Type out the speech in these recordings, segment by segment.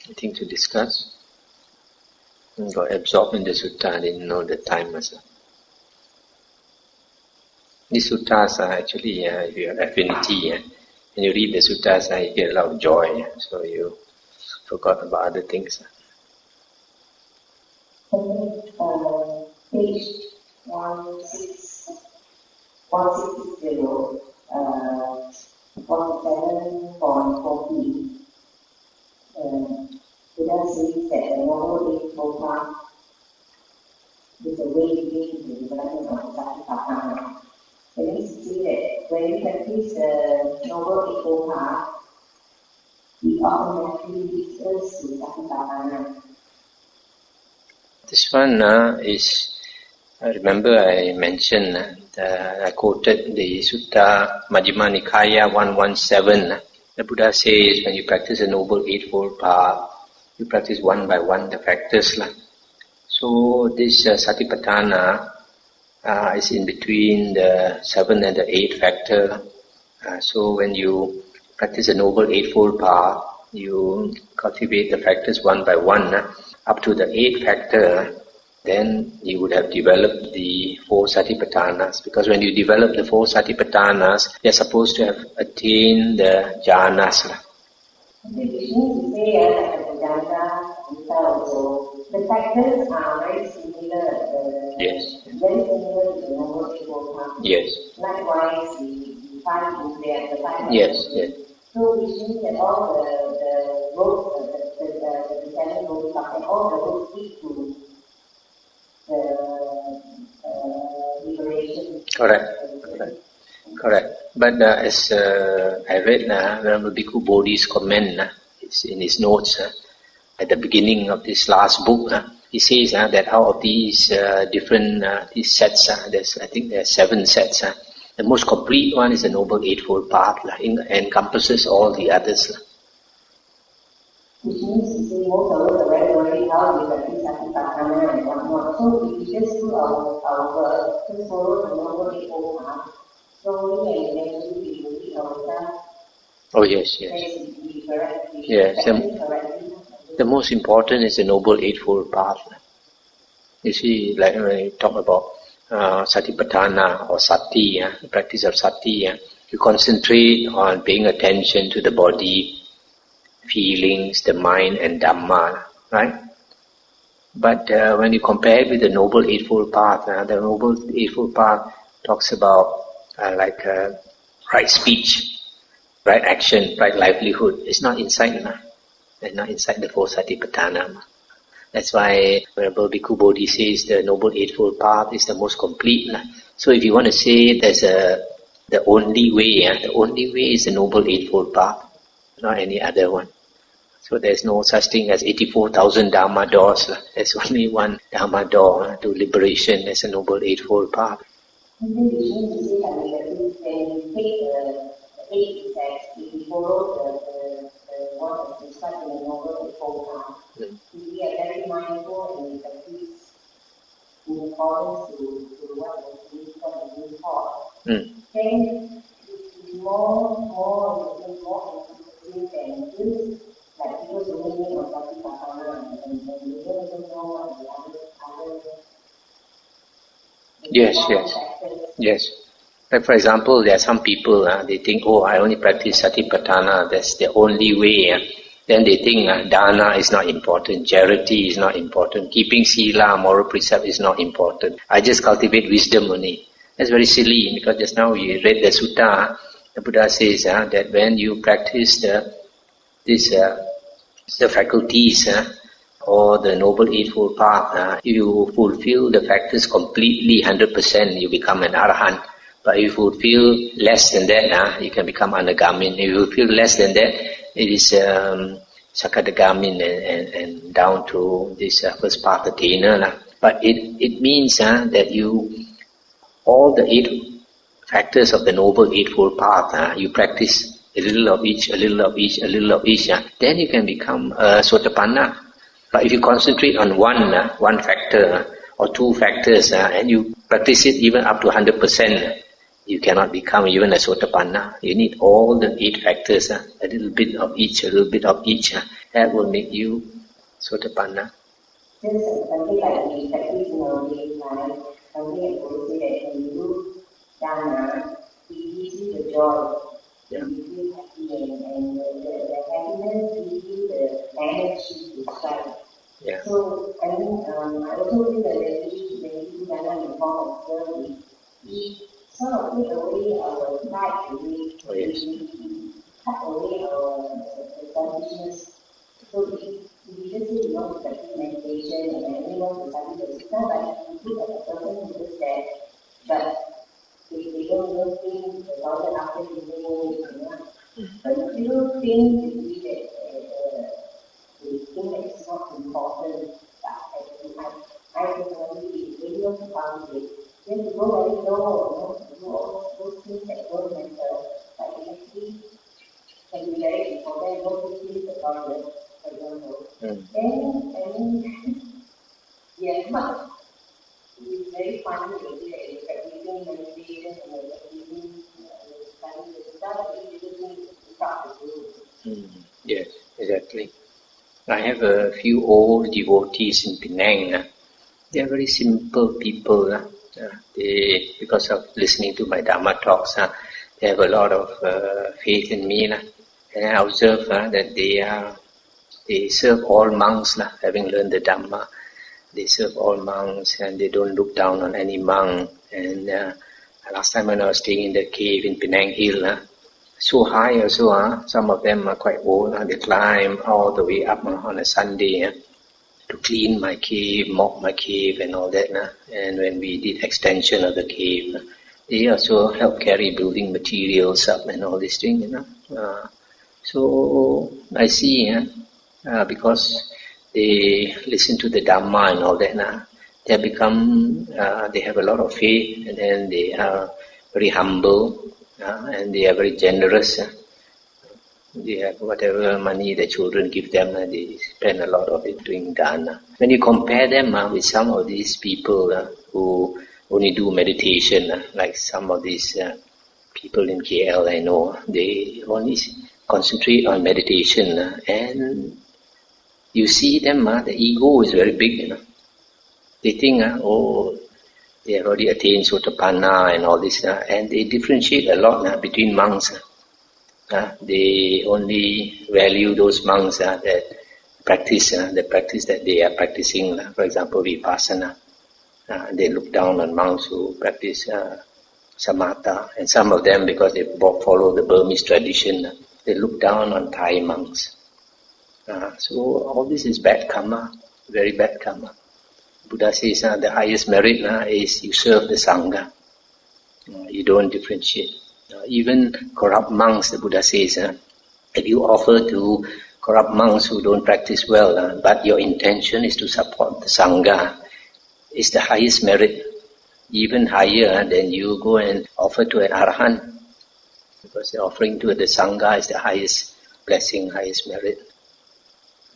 Anything to discuss? Got absorbed in the sutta, didn't know the time as well. These suttas are actually, if you have affinity, when you read the suttas, you get a lot of joy, so you forgot about other things. Page 160, 47.40, Buddha says that the Noble Eightfold Path is the way to get to the development of Satipatthana. That means to say that when we practice the Noble Eightfold Path, it automatically leads us to Satipatthana. This one is, I remember I mentioned, I quoted the Sutta Majjhima Nikaya 117. The Buddha says when you practice a Noble Eightfold Path, you practice one by one the factors. So this Satipatthana is in between the 7 and the 8 factor. So when you practice a Noble Eightfold Path, you cultivate the factors one by one. Up to the 8th factor, then you would have developed the 4 Satipatthanas. Because when you develop the 4 Satipatthanas, they are supposed to have attained the jhanas. The factors are very similar. Yes. Very similar to the Noble Eightfold Path. Yes. Likewise, the 5 is there. The 5 yes, yes. So which means that all the roads, the 7 roads, and all the roads lead to the liberation. Correct. But as I read, Venerable Bhikkhu Bodhi's comment in his notes at the beginning of this last book, he says that out of these different these sets, I think there are 7 sets. The most complete one is the Noble Eightfold Path, encompasses all the others. Which means to say most of us are very worried how we practice Satipatthana and whatnot. So if we just do our work, just follow the Noble Eightfold Path, slowly and eventually we will lead ourselves. Oh yes. The most important is the Noble Eightfold Path. You see, like when you talk about Satipatthana or Sati, the practice of Sati, you concentrate on paying attention to the body, feelings, the mind and Dhamma, right? But when you compare it with the Noble Eightfold Path, the Noble Eightfold Path talks about right speech, right action, right livelihood. It's not inside, it's not inside the 4 Satipatthana. That's why Venerable Bhikkhu Bodhi says the Noble Eightfold Path is the most complete. So if you want to say there's the only way is the Noble Eightfold Path, not any other one. So there's no such thing as 84,000 Dharma doors. There's only one Dharma door to liberation. There's a Noble Eightfold Path. And then we need to say that when you take the 8 steps, if you follow the one that's described in the Noble Eightfold Path, if we are very mindful and we practice in accordance to what was being taught, then it's more encompassing than just like people doing it on Satipatthana and they don't even know what the other Yes. Like for example, there are some people, they think, I only practice Satipatthana, that's the only way. Then they think dana is not important, charity is not important, keeping sila, moral precept is not important. I just cultivate wisdom only. That's very silly, because just now we read the sutta, the Buddha says that when you practice the faculties or the Noble Eightfold Path, you fulfill the factors completely 100%, you become an arahant. But if you fulfill less than that, you can become anagamin. If you fulfill less than that, it is sakadagamin and down to this first path attainer. But it means that all the 8 factors of the Noble Eightfold Path, you practice a little of each, then you can become Sotapanna. But if you concentrate on one factor or 2 factors and you practice it even up to 100%, You cannot become even a Sotapanna. You need all the 8 factors, a little bit of each, a little bit of each. That will make you Sotapanna. Just something like we practice in our daily life, something I would say that when you do Dhamma, it gives you the joy. Yeah. You feel happy and the happiness gives you the energy to strive. Yeah. So, I mean, I also feel that when we do Dhamma in the form of service, we sort of take away our pride away. Oh, yes. We cut away our selfishness. So if we just say we want to practice meditation and we want to study the Sutta, but we look at the person who does that, but they don't even think about it after doing it. But if you don't think that they think that it's not important, but I personally really want to cultivate. Then you don't really know, to do all those things that don't matter, but it actually can be very important. Don't think about it, for example. Then, I mean, yeah, it's very funny to see that you're practicing meditation and you're practicing studying the stuff, but you just need to start to do. Yes, exactly. I have a few old devotees in Penang. They are very simple people. They, because of listening to my Dhamma talks, they have a lot of faith in me. And I observe that they serve all monks, having learned the Dhamma. They serve all monks and they don't look down on any monk. And last time when I was staying in the cave in Penang Hill, so high also, some of them are quite old. They climb all the way up on a Sunday to clean my cave, mop my cave and all that. And when we did extension of the cave, they also help carry building materials up and all these things. So I see, because they listen to the Dhamma and all that, they become, they have a lot of faith, and then they are very humble, and they are very generous. They have whatever money the children give them, they spend a lot of it doing dana. When you compare them with some of these people who only do meditation, like some of these people in KL I know, they only concentrate on meditation, and you see them, the ego is very big. They think, they have already attained Sotapanna and all this, and they differentiate a lot between monks. They only value those monks that practice, the practice that they are practicing. For example, Vipassana. They look down on monks who practice Samatha, and some of them, because they follow the Burmese tradition, they look down on Thai monks. So all this is bad karma, very bad karma. Buddha says the highest merit is you serve the Sangha. You don't differentiate. Even corrupt monks, the Buddha says, if you offer to corrupt monks who don't practice well, but your intention is to support the Sangha, it's the highest merit, even higher than you go and offer to an Arahant, because the offering to the Sangha is the highest blessing, highest merit.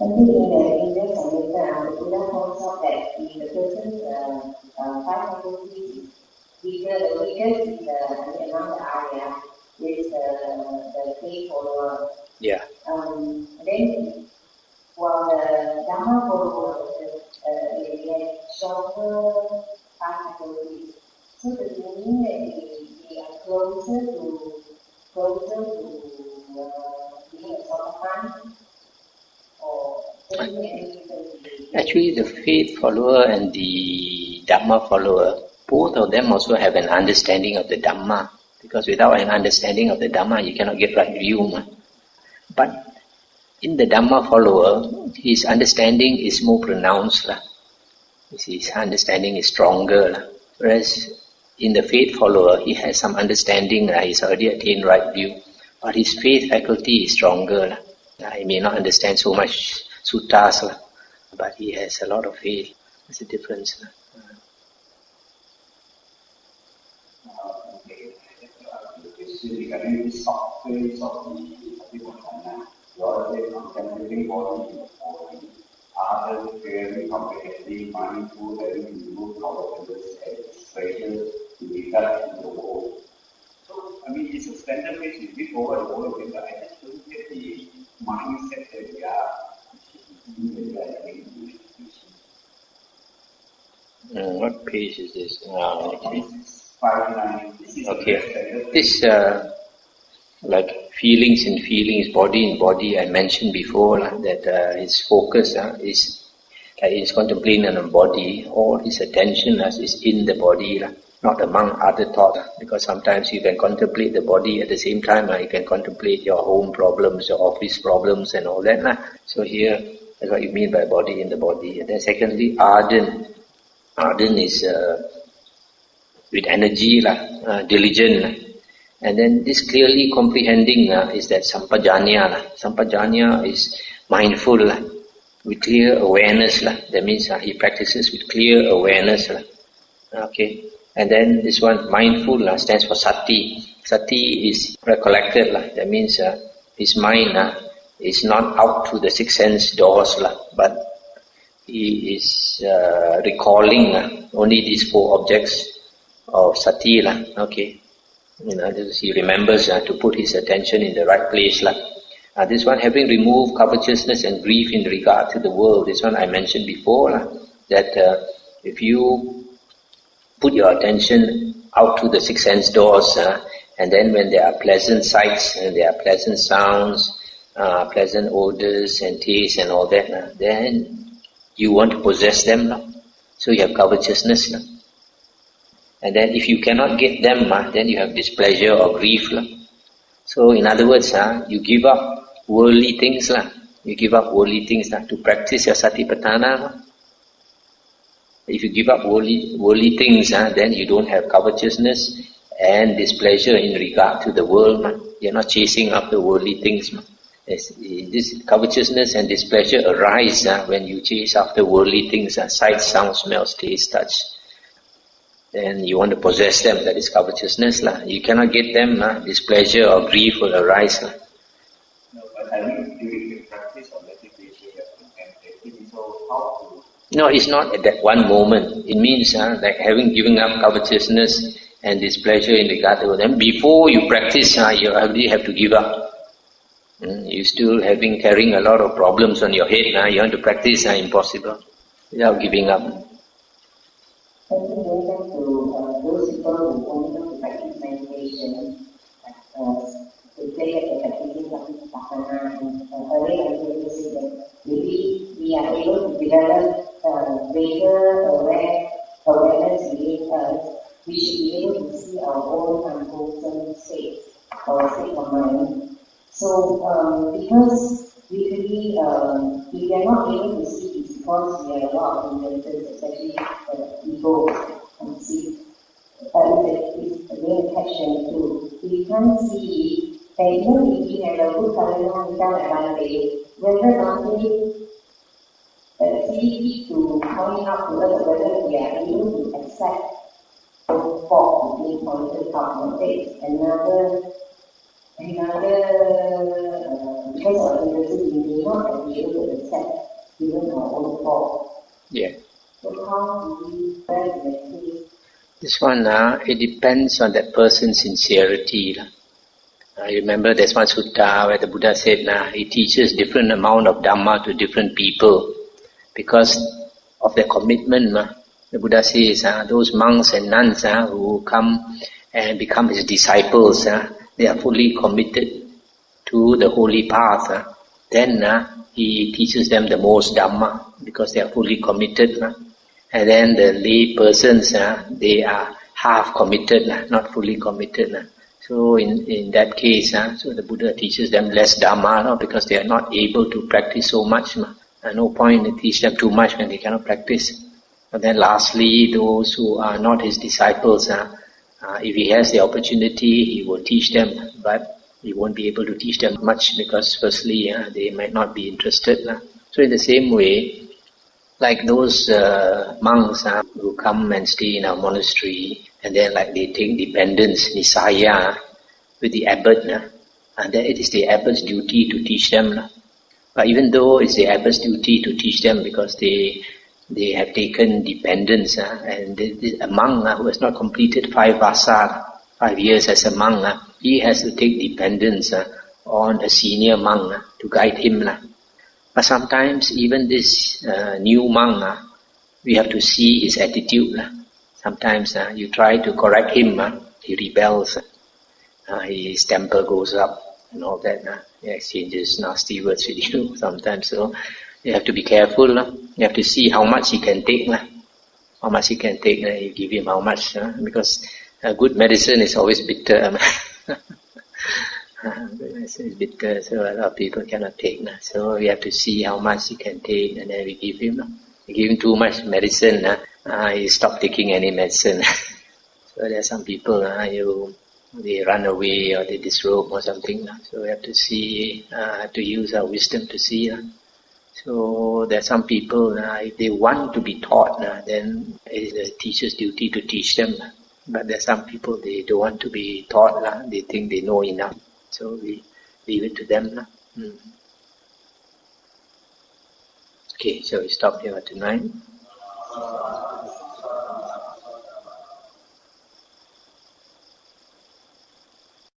I think in the Samhita, the Buddha points out that if the person's five faculties is bigger, the biggest is among the Arya, is the faith follower. Yeah. Then, while the Dhamma follower, they have stronger five faculties. So the meaning that they are closer to being a Sotapanna. Actually, the faith follower and the Dhamma follower, both of them also have an understanding of the Dhamma. Because without an understanding of the Dhamma, you cannot get right view. But in the Dhamma follower, his understanding is more pronounced. His understanding is stronger. Whereas in the faith follower, he has some understanding. He's already attained right view. But his faith faculty is stronger. He may not understand so much suttas, but he has a lot of faith. There's a difference. Regarding the softwares of the Satipatthana, your contemplating body are fairly completely mindful, having removed our pressures to detach into the whole. mindset that we are having. What page is this? Okay. 590. Okay. This like feelings in feelings, body in body, I mentioned before that his focus is he's contemplating on the body, all his attention is in the body, not among other thoughts. Because sometimes you can contemplate the body at the same time, you can contemplate your home problems, your office problems and all that. So here, that's what you mean by body in the body. And then secondly, ardent. Ardent is with energy, diligent. And then this clearly comprehending is that sampajanya. Sampajanya is mindful, with clear awareness. That means he practices with clear awareness. Okay. And then this one, mindful, stands for sati. Sati is recollected. That means his mind is not out to the six sense doors, but he is recalling only these four objects of sati. Okay. He remembers to put his attention in the right place. This one, having removed covetousness and grief in regard to the world. This one I mentioned before, that if you put your attention out to the six sense doors, and then when there are pleasant sights and there are pleasant sounds, pleasant odors and tastes and all that, then you want to possess them. So you have covetousness. And then if you cannot get them, then you have displeasure or grief. So in other words, you give up worldly things. You give up worldly things to practice your satipatthana. If you give up worldly things, then you don't have covetousness and displeasure in regard to the world. You're not chasing after worldly things. This covetousness and displeasure arise when you chase after worldly things, sight, sound, smell, taste, touch. Then you want to possess them, that is covetousness. You cannot get them, displeasure or grief will arise. No, but having during the practice of meditation, so how to... No, it's not at that one moment. It means like having given up covetousness and displeasure in regard to them. Before you practice, you already have to give up. You're still carrying a lot of problems on your head. You want to practice, impossible, without giving up. I think going back to those people who only want to practice meditation, they say that they're practicing satipatthana, and earlier I said that maybe we are able to develop greater awareness within us. We should be able to see our own unwholesome states or state of mind. So, because usually, if we are not able to see, it's because we have a lot of hindrances, especially ego conceit. It's again attraction too. We can't see it, and even if we have a good karuna without advantage, whether or not we see to point out to us whether we are able to accept the fault being pointed out on this. Because of hindrances, we may not be able to accept even our own fault. Yeah. So how do we meditate? This one, it depends on that person's sincerity. You remember there's one sutta where the Buddha said, he teaches different amount of Dhamma to different people because of their commitment. The Buddha says, those monks and nuns who come and become his disciples, they are fully committed to the holy path. Then he teaches them the most Dhamma because they are fully committed. And then the lay persons, they are half committed, not fully committed. So in that case, so the Buddha teaches them less Dhamma because they are not able to practice so much. No point to teach them too much when they cannot practice. And then lastly, those who are not his disciples, if he has the opportunity, he will teach them, but he won't be able to teach them much because firstly, they might not be interested. So in the same way, like those monks who come and stay in our monastery, and then like they take dependence, nisaya, with the abbot, and then it is the abbot's duty to teach them. But even though it's the abbot's duty to teach them because they have taken dependence, and a monk who has not completed 5 vasa, 5 years as a monk, he has to take dependence on a senior monk to guide him. But sometimes even this new monk, we have to see his attitude. Sometimes you try to correct him, he rebels, his temper goes up and all that. He exchanges nasty words with you sometimes. So you have to be careful. You have to see how much he can take. How much he can take, you give him how much. Because good medicine is always bitter. Medicine is bitter, so a lot of people cannot take. So we have to see how much he can take, and then we give him. We give him too much medicine, he stop taking any medicine. So there are some people, they run away or they disrobe or something. So we have to see, have to use our wisdom to see. So there are some people, if they want to be taught, then it is the teacher's duty to teach them. But there are some people, they don't want to be taught. They think they know enough. So we leave it to them. Okay, so we stop here tonight.